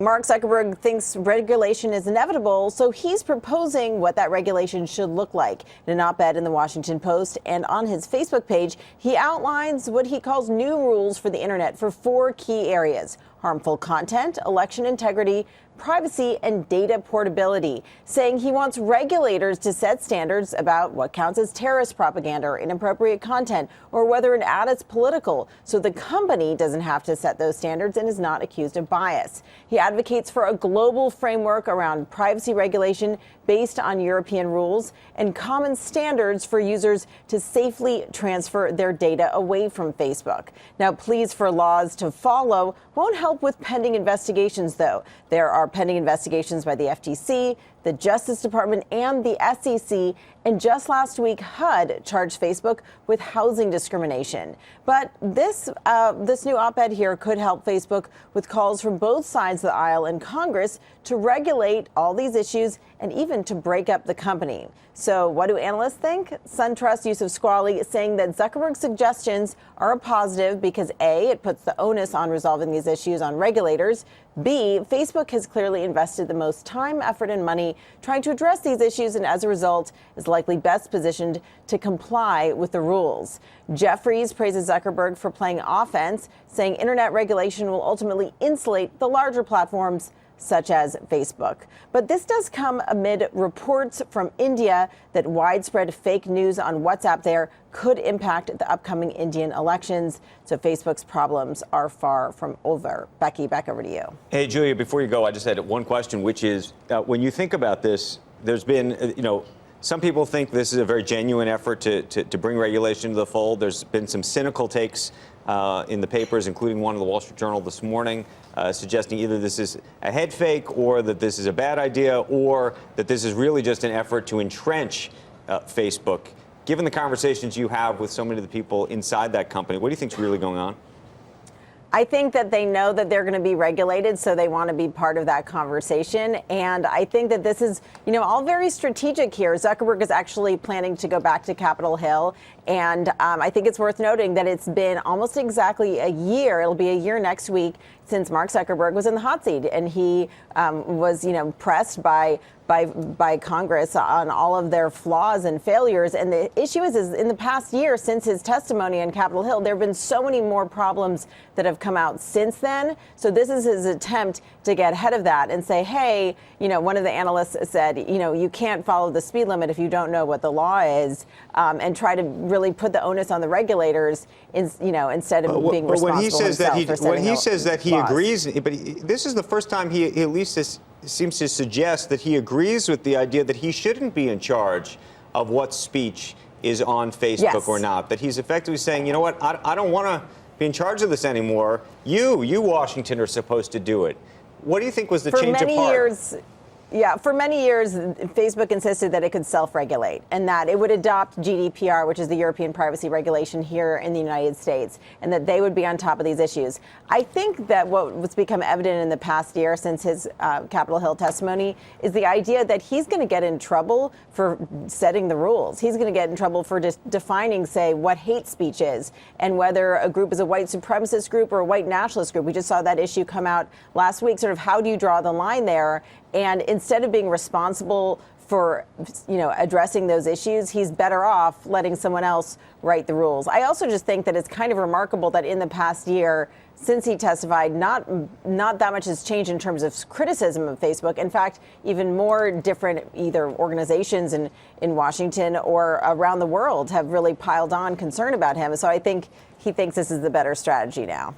Mark Zuckerberg thinks regulation is inevitable, so he's proposing what that regulation should look like. In an op-ed in the Washington Post and on his Facebook page, he outlines what he calls new rules for the internet for 4 key areas: harmful content, election integrity, privacy, and data portability, saying he wants regulators to set standards about what counts as terrorist propaganda or inappropriate content, or whether an ad is political, so the company doesn't have to set those standards and is not accused of bias. He advocates for a global framework around privacy regulation based on European rules and common standards for users to safely transfer their data away from Facebook. Now, pleas for laws to follow won't help with pending investigations, though. There are pending investigations by the FTC, the Justice Department, and the SEC. And just last week, HUD charged Facebook with housing discrimination. But this new op-ed here could help Facebook with calls from both sides of the aisle in Congress to regulate all these issues and even to break up the company. So what do analysts think? SunTrust Yusuf Squali saying that Zuckerberg's suggestions are a positive because A, it puts the onus on resolving these issues on regulators. B, Facebook has clearly invested the most time, effort, and money trying to address these issues, and as a result is likely best positioned to comply with the rules. Jeffries praises Zuckerberg for playing offense, saying internet regulation will ultimately insulate the larger platforms such as Facebook. But this does come amid reports from India that widespread fake news on WhatsApp there could impact the upcoming Indian elections. So Facebook's problems are far from over. Becky, back over to you. Hey, Julia, before you go, I just had one question, which is when you think about this, there's been, some people think this is a very genuine effort to bring regulation to the fold. There's been some cynical takes in the papers, including one in the Wall Street Journal this morning, suggesting either this is a head fake or that this is a bad idea or that this is really just an effort to entrench Facebook. Given the conversations you have with so many of the people inside that company, what do you think is really going on? I think that they know that they're going to be regulated, so they want to be part of that conversation. And I think that this is, all very strategic here. Zuckerberg is actually planning to go back to Capitol Hill. And I think it's worth noting that it's been almost exactly a year. It'll be a year next week since Mark Zuckerberg was in the hot seat. And he was, pressed by Congress on all of their flaws and failures. And the issue is in the past year, since his testimony on Capitol Hill, there have been so many more problems that have come out since then. So this is his attempt to get ahead of that and say, hey, one of the analysts said, you can't follow the speed limit if you don't know what the law is, and try to really put the onus on the regulators, instead of being responsible when he says himself that for when he says that he laws. agrees, but this is the first time he at least seems to suggest that he agrees with the idea that he shouldn't be in charge of what speech is on Facebook or not. That he's effectively saying, you know what, I don't want to be in charge of this anymore. You, Washington, are supposed to do it. What do you think was the change of heart? For many years, Facebook insisted that it could self-regulate and that it would adopt GDPR, which is the European privacy regulation here in the United States, and that they would be on top of these issues. I think that what's become evident in the past year since his Capitol Hill testimony is the idea that he's going to get in trouble for setting the rules. He's going to get in trouble for defining, say, what hate speech is and whether a group is a white supremacist group or a white nationalist group. We just saw that issue come out last week. Sort of how do you draw the line there? And instead of being responsible for, addressing those issues, he's better off letting someone else write the rules. I also just think that it's kind of remarkable that in the past year, since he testified, not that much has changed in terms of criticism of Facebook. In fact, even more different either organizations in Washington or around the world have really piled on concern about him. So I think he thinks this is the better strategy now.